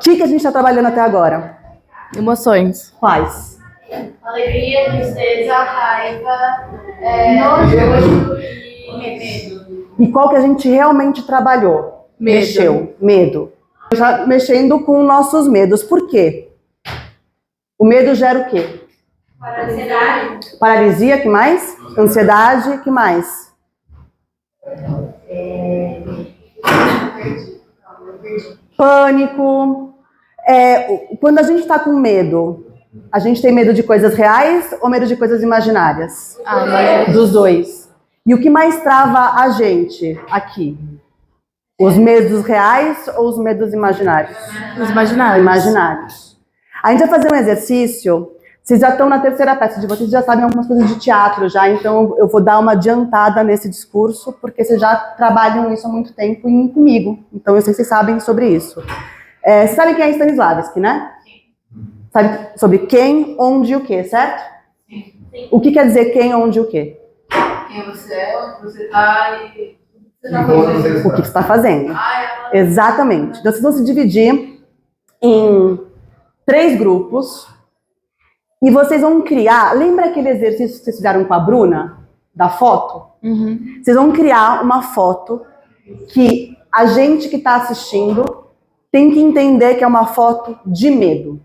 que a gente está trabalhando até agora? Emoções. Quais? Alegria, tristeza, raiva, nojo e medo. E qual que a gente realmente trabalhou? Medo. Mexeu. Medo. Já mexendo com nossos medos. Por quê? O medo gera o quê? Ansiedade. Paralisia, que mais? Ansiedade, que mais? Pânico. Quando a gente está com medo, a gente tem medo de coisas reais ou medo de coisas imaginárias? Dos dois. E o que mais trava a gente aqui? Os medos reais ou os medos imaginários? Os imaginários. Imaginários. A gente vai fazer um exercício. Vocês já estão na terceira peça de vocês, já sabem algumas coisas de teatro já, então eu vou dar uma adiantada nesse discurso, porque vocês já trabalham isso há muito tempo e comigo. Então eu sei que vocês sabem sobre isso. Vocês sabem quem é Stanislavski, né? Sabe sobre quem, onde e o que, certo? Sim. O que quer dizer quem, onde e o que? Quem você é, onde você está e você está O que você está fazendo. Exatamente. Então vocês vão se dividir em 3 grupos. E vocês vão criar... Lembra aquele exercício que vocês fizeram com a Bruna? Da foto? Uhum. Vocês vão criar uma foto que a gente que está assistindo tem que entender que é uma foto de medo.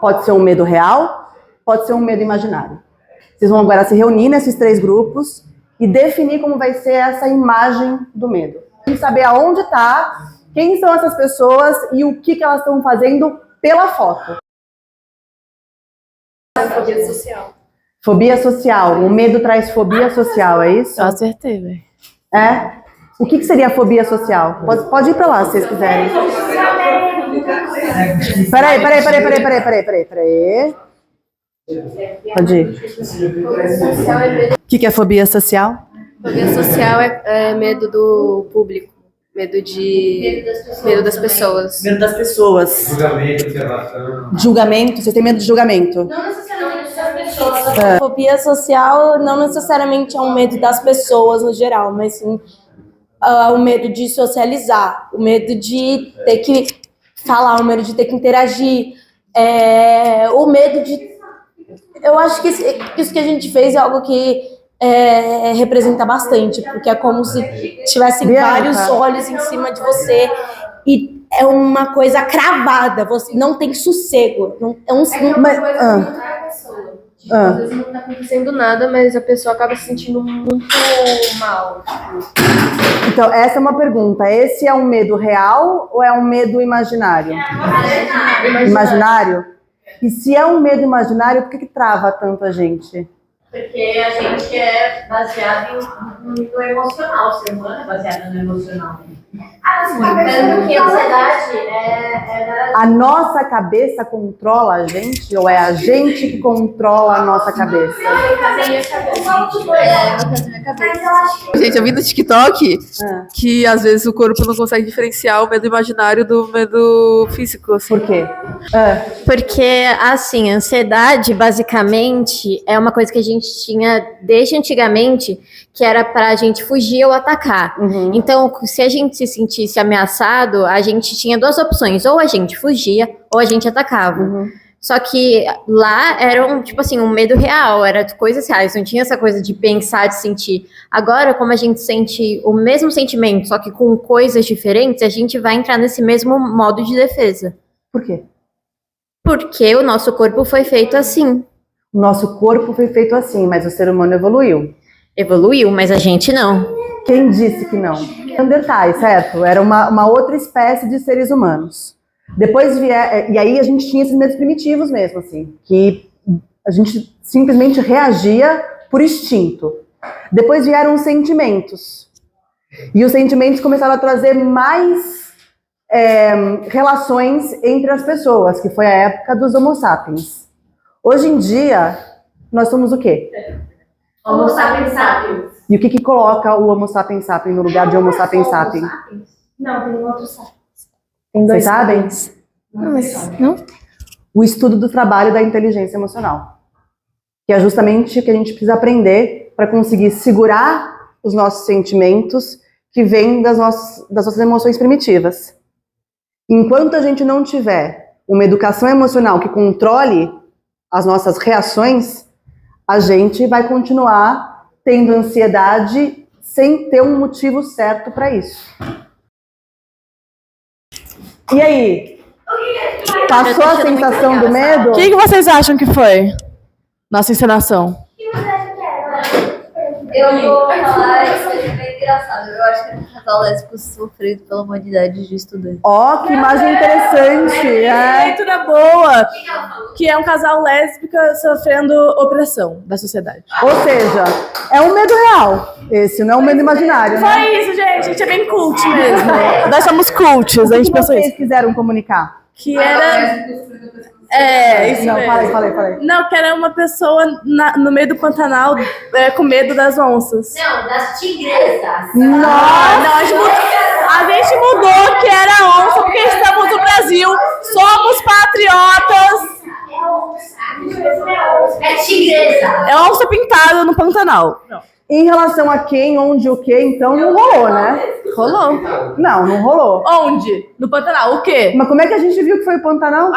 Pode ser um medo real, pode ser um medo imaginário. Vocês vão agora se reunir nesses 3 grupos e definir como vai ser essa imagem do medo. E saber aonde está, quem são essas pessoas e o que elas estão fazendo pela foto. Fobia social. Fobia social. O medo traz fobia social, é isso? Eu acertei, velho. É? O que seria fobia social? Pode ir pra lá, se vocês quiserem. Peraí. Pode ir. O que é fobia social? Fobia social é medo do público, medo das pessoas. Medo das pessoas. Julgamento, observação. Julgamento? Vocês têm medo de julgamento? Não necessariamente das pessoas. Fobia social não necessariamente é um medo das pessoas no geral, mas sim o medo de socializar, o medo de ter que falar, o medo de ter que interagir, o medo de... Eu acho que isso que a gente fez é algo que representa bastante, porque é como se tivessem vários olhos em cima de você e é uma coisa cravada, você não tem sossego. Não, Uma coisa muito da pessoa. Tipo, às vezes não está acontecendo nada, mas a pessoa acaba se sentindo muito mal. Tipo. Então, essa é uma pergunta. Esse é um medo real ou é um medo imaginário? Imaginário? E se é um medo imaginário, por que trava tanto a gente? Porque a gente é baseado no emocional, o ser humano é baseado no emocional. Lembrando que a ansiedade A nossa cabeça controla a gente ou é a gente que controla a nossa cabeça? Gente, eu vi no TikTok que às vezes o corpo não consegue diferenciar o medo imaginário do medo físico. Assim. Por quê? Porque, assim, a ansiedade, basicamente, é uma coisa que a gente tinha desde antigamente, que era pra gente fugir ou atacar. Uhum. Então, se a gente se sentisse ameaçado, a gente tinha 2 opções, ou a gente fugia, ou a gente atacava. Uhum. Só que lá era tipo assim, um medo real, era de coisas reais, não tinha essa coisa de pensar, de sentir. Agora, como a gente sente o mesmo sentimento, só que com coisas diferentes, a gente vai entrar nesse mesmo modo de defesa. Por quê? Porque o nosso corpo foi feito assim. O nosso corpo foi feito assim, mas o ser humano evoluiu. Evoluiu, mas a gente não. Quem disse que não? Neandertais, certo? Era uma outra espécie de seres humanos. Depois e aí a gente tinha esses medos primitivos mesmo, assim, que a gente simplesmente reagia por instinto. Depois vieram os sentimentos. E os sentimentos começaram a trazer mais relações entre as pessoas, que foi a época dos Homo sapiens. Hoje em dia, nós somos o quê? Homo sapiens sapiens. E o que coloca o Homo sapiens sapiens no lugar de Homo sapiens sapiens? Não, tem outro sapiens. Vocês sabem? Não, mas não. O estudo do trabalho da inteligência emocional. Que é justamente o que a gente precisa aprender para conseguir segurar os nossos sentimentos que vêm das nossas emoções primitivas. Enquanto a gente não tiver uma educação emocional que controle as nossas reações, a gente vai continuar tendo ansiedade sem ter um motivo certo para isso. E aí? Passou a sensação do medo? O que vocês acham que foi? Nossa encenação. Eu vou falar isso é bem engraçado. Eu acho que é um casal lésbico sofrido pela humanidade de estudante. Ó, que imagem interessante! Leitura boa, que é um casal lésbico sofrendo opressão da sociedade. Ou seja, é um medo real. Esse não é um medo imaginário, né? Foi isso, gente. A gente é bem cult mesmo. Nós somos cults, a gente O que pensou vocês isso. quiseram comunicar? Que era... isso Não, mesmo. falei. Não, que era uma pessoa no meio do Pantanal com medo das onças. Não, das tigresas. Não, a gente mudou que era onça porque estamos no Brasil, somos patriotas. É tigresa. É onça pintada no Pantanal. Em relação a quem, onde, o que, então não rolou, né? Rolou. Não rolou. Onde? No Pantanal. O quê? Mas como é que a gente viu que foi o Pantanal?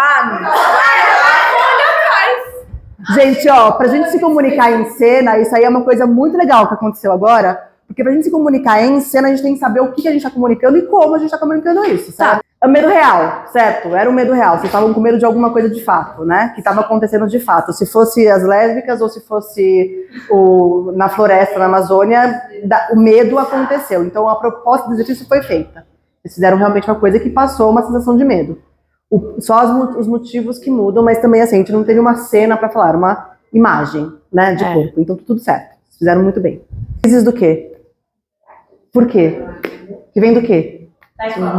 Gente, ó, pra gente se comunicar em cena, isso aí é uma coisa muito legal que aconteceu agora, porque pra gente se comunicar em cena, a gente tem que saber o que a gente tá comunicando e como a gente tá comunicando isso, sabe? É um medo real, certo? Era um medo real. Vocês estavam com medo de alguma coisa de fato, né? Que estava acontecendo de fato. Se fosse as lésbicas ou se fosse na floresta, na Amazônia, o medo aconteceu. Então a proposta do exercício foi feita. Eles fizeram realmente uma coisa que passou uma sensação de medo. Só os motivos que mudam, mas também assim, a gente não teve uma cena para falar, uma imagem, né, de corpo. Então tudo certo. Eles fizeram muito bem. Crises do quê? Por quê? Que vem do quê?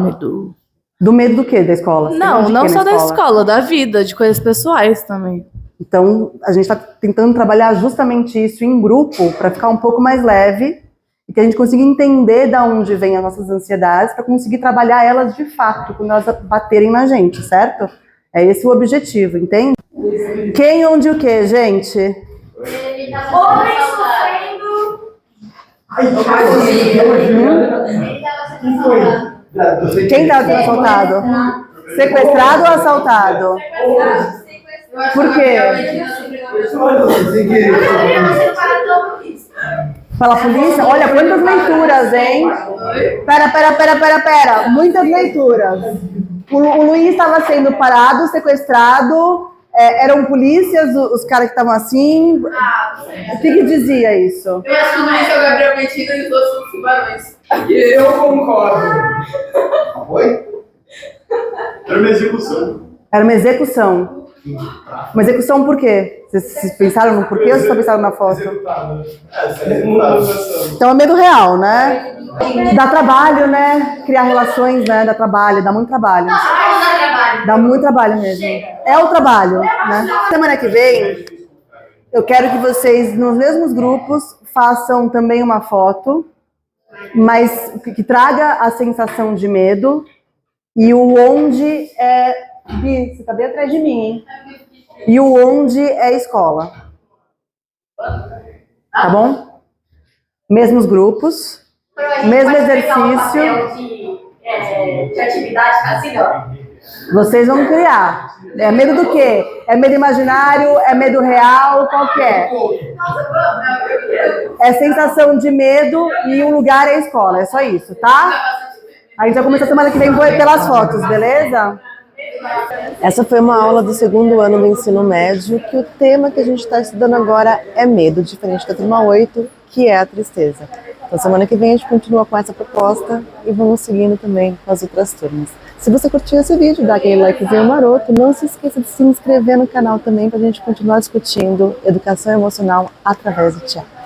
Medo. Do medo do quê da escola? Não, não só da escola, da vida, de coisas pessoais também. Então, a gente está tentando trabalhar justamente isso em grupo para ficar um pouco mais leve e que a gente consiga entender de onde vêm as nossas ansiedades para conseguir trabalhar elas de fato, quando elas baterem na gente, certo? É esse o objetivo, entende? Quem, onde, o quê, gente? Ele tava sofrendo. Ele tava sendo assaltado. Quem estava sendo assaltado? Sequestrado ou assaltado? Por quê? Pela polícia? Olha, quantas leituras, hein? Pera. Muitas leituras. O Luiz estava sendo parado, sequestrado. Eram polícias, os caras que estavam assim. O que dizia isso? Eu acho que o Luiz é o Gabriel Pentina e os outros são os tubarões. Eu concordo. Foi? Era uma execução. Era uma execução. Uma execução por quê? Vocês pensaram no porquê ou vocês só pensaram na foto? Então é medo real, né? Dá trabalho, né? Criar relações, né? Dá trabalho, dá muito trabalho. Dá muito trabalho mesmo. É o trabalho, né? Semana que vem, eu quero que vocês, nos mesmos grupos, façam também uma foto, mas que traga a sensação de medo e o onde é... Bi, você tá bem atrás de mim, hein? E o onde é escola. Tá bom? Mesmos grupos, mesmo exercício. De atividade assim, ó. Vocês vão criar. É medo do quê? É medo imaginário? É medo real? Qual que é? É sensação de medo e o lugar é a escola. É só isso, tá? A gente vai começar semana que vem pelas fotos, beleza? Essa foi uma aula do 2º ano do ensino médio, que o tema que a gente está estudando agora é medo, diferente da turma 8, que é a tristeza. Então semana que vem a gente continua com essa proposta e vamos seguindo também com as outras turmas. Se você curtiu esse vídeo, dá aquele likezinho maroto, não se esqueça de se inscrever no canal também para a gente continuar discutindo educação emocional através do teatro.